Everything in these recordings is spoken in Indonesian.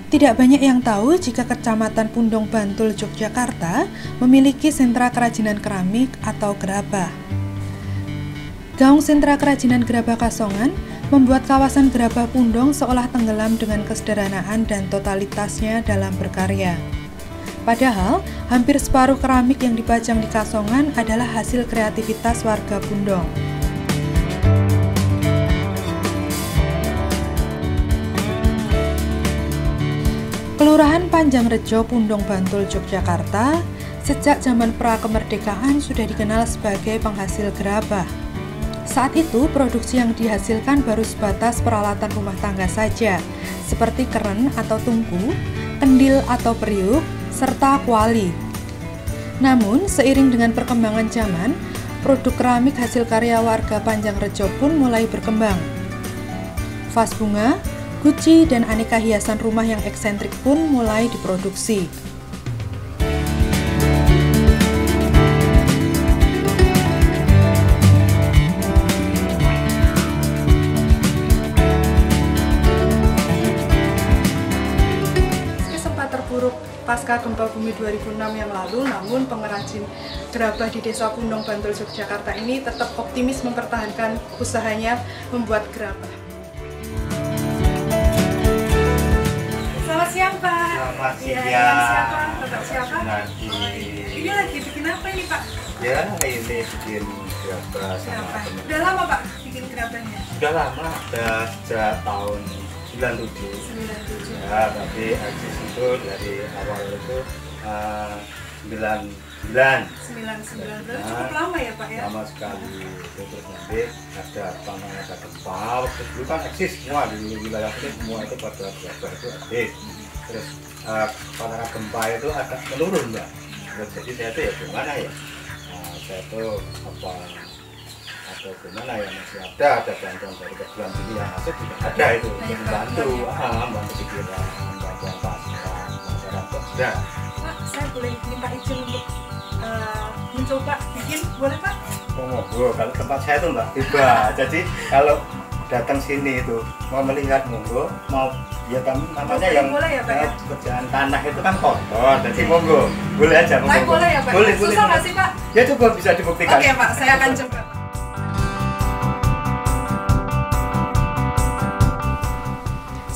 Tidak banyak yang tahu jika Kecamatan Pundong Bantul, Yogyakarta memiliki sentra kerajinan keramik atau gerabah. Gaung Sentra Kerajinan Gerabah Kasongan membuat kawasan gerabah Pundong seolah tenggelam dengan kesederhanaan dan totalitasnya dalam berkarya. Padahal, hampir separuh keramik yang dipajang di Kasongan adalah hasil kreativitas warga Pundong. Kelurahan Panjangrejo, Pundong Bantul, Yogyakarta, sejak zaman pra-kemerdekaan sudah dikenal sebagai penghasil gerabah. Saat itu, produksi yang dihasilkan baru sebatas peralatan rumah tangga saja, seperti keren atau tungku, kendil atau periuk, serta kuali. Namun, seiring dengan perkembangan zaman, produk keramik hasil karya warga Panjangrejo pun mulai berkembang. Vas bunga, guci, dan aneka hiasan rumah yang eksentrik pun mulai diproduksi. Meski sempat terpuruk pasca gempa bumi 2006 yang lalu, namun pengrajin gerabah di Desa Pundong Bantul, Yogyakarta ini tetap optimis mempertahankan usahanya membuat gerabah. Selamat siang, Pak. Selamat siang. Ya, siapa? Bapak siapa? Sunardi. Ini lagi bikin apa ini, Pak? Ya, ini bikin gerabah sama teman. Udah lama, Pak, bikin gerabahnya? Sudah lama, sudah sejak tahun 97. 97. Ya, tapi eksis itu dari awal itu 99. 99, berarti cukup lama ya, Pak ya? Lama sekali. Terus nanti ada tanah, ada gempa. Waktu dulu kan eksis semua di wilayah ini, semua itu pada gerabah itu eksis. Terus karena gempa itu agak menurun, Mbak. Jadi saya tuh ya gimana ya? Saya tuh apa atau gimana ya, masih ada bantuan dari perguruan tinggi yang masuk juga ada itu membantu pikiran, bantuan pasar, masyarakat sudah. Pak, saya boleh minta izin untuk mencoba bikin, boleh Pak? Oh monggo, kalau tempat saya tuh Mbak tiba. Jadi kalau datang sini itu mau melihat monggo, mau ya kan namanya yang boleh ya, Pak, ya? Kerjaan tanah itu kan kotor, jadi monggo boleh aja monggo. Boleh ya, Pak? Boleh. Susah nggak sih, Pak? Ya coba bisa dibuktikan. Oke, Pak, saya akan coba.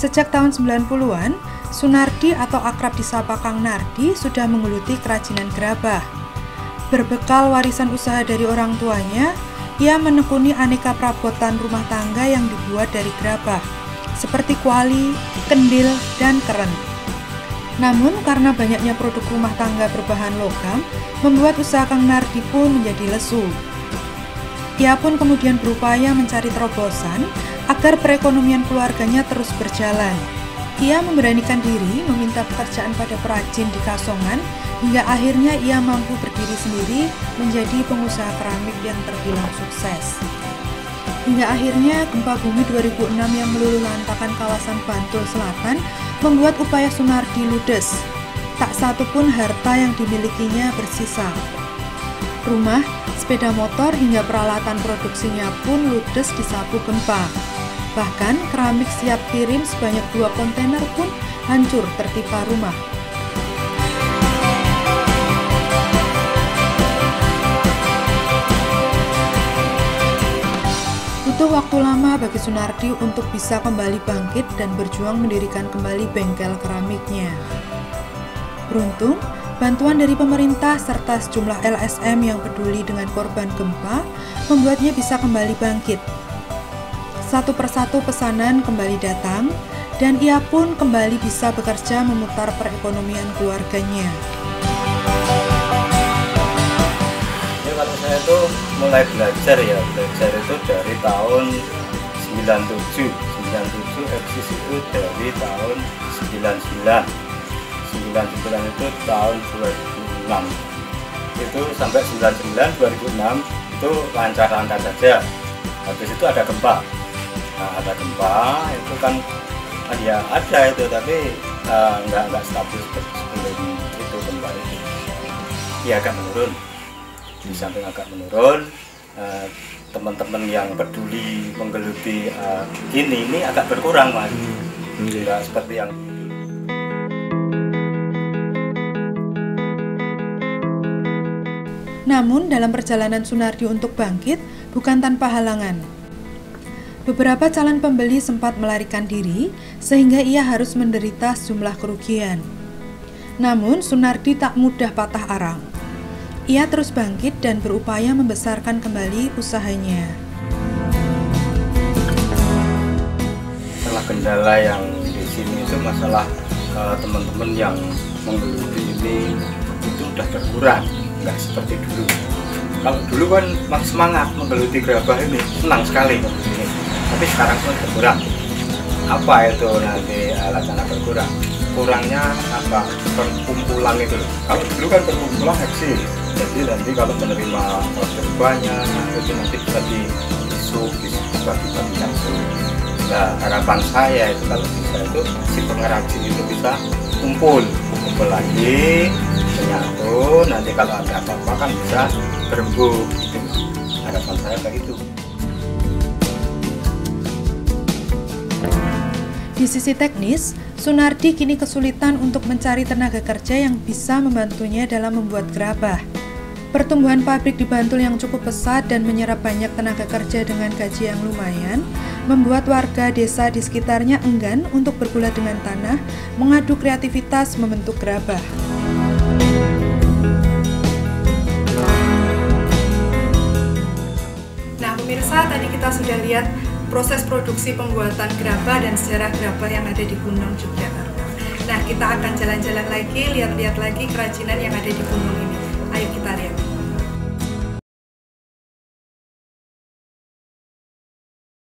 Sejak tahun 90-an, Sunardi atau akrab disapa Kang Nardi sudah menggeluti kerajinan gerabah. Berbekal warisan usaha dari orang tuanya, ia menekuni aneka perabotan rumah tangga yang dibuat dari gerabah, seperti kuali, kendil, dan keren. Namun, karena banyaknya produk rumah tangga berbahan logam, membuat usaha Kang Nardi pun menjadi lesu. Ia pun kemudian berupaya mencari terobosan agar perekonomian keluarganya terus berjalan. Ia memberanikan diri meminta pekerjaan pada perajin di Kasongan, hingga akhirnya ia mampu berdiri sendiri menjadi pengusaha keramik yang terbilang sukses. Hingga akhirnya gempa bumi 2006 yang meluluhlantakkan kawasan Bantul Selatan membuat upaya Sunardi ludes. Tak satu pun harta yang dimilikinya bersisa. Rumah, sepeda motor hingga peralatan produksinya pun ludes disapu gempa. Bahkan keramik siap kirim sebanyak 2 kontainer pun hancur tertimpa rumah. Butuh waktu lama bagi Sunardi untuk bisa kembali bangkit dan berjuang mendirikan kembali bengkel keramiknya. Beruntung, bantuan dari pemerintah serta sejumlah LSM yang peduli dengan korban gempa membuatnya bisa kembali bangkit. Satu persatu pesanan kembali datang, dan ia pun kembali bisa bekerja memutar perekonomian keluarganya. Ya kalau saya itu mulai belajar itu dari tahun 97 eksis itu dari tahun 99 itu tahun 2006 itu sampai 2006 itu lancar-lancar saja. Habis itu ada gempa. Ada gempa itu kan ya ada itu, tapi nggak stabil sebelum itu gempa itu. Ya agak menurun. Di samping agak menurun, teman-teman yang peduli menggeluti ini agak berkurang lagi. Tidak seperti yang Namun dalam perjalanan Sunardi untuk bangkit bukan tanpa halangan. Beberapa calon pembeli sempat melarikan diri sehingga ia harus menderita sejumlah kerugian. Namun Sunardi tak mudah patah arang. Ia terus bangkit dan berupaya membesarkan kembali usahanya. Masalah kendala yang di sini itu masalah teman-teman yang menggeluti ini itu udah berkurang, nggak seperti dulu. Kalau dulu kan masih semangat menggeluti gerabah ini, senang sekali ini. Tapi sekarang pun berkurang. Apa itu nanti alasannya berkurang? Kurangnya apa? Perkumpulan itu. Kalau dulu kan perkumpulan eksis. Jadi nanti kalau menerima order banyak itu nanti bisa dibagi-bagikan. Nah, harapan saya itu kalau bisa itu si pengrajin itu bisa kumpul lagi, menyatu. Nanti kalau ada apa-apa kan bisa berembuk. Gitu. Harapan saya kayak itu. Di sisi teknis, Sunardi kini kesulitan untuk mencari tenaga kerja yang bisa membantunya dalam membuat gerabah. Pertumbuhan pabrik di Bantul yang cukup pesat dan menyerap banyak tenaga kerja dengan gaji yang lumayan, membuat warga desa di sekitarnya enggan untuk bergulat dengan tanah, mengadu kreativitas membentuk gerabah. Nah, pemirsa, tadi kita sudah lihat proses produksi pembuatan gerabah dan sejarah gerabah yang ada di Gunung Yogyakarta. Nah, kita akan jalan-jalan lagi, lihat-lihat lagi kerajinan yang ada di gunung ini. Ayo kita lihat.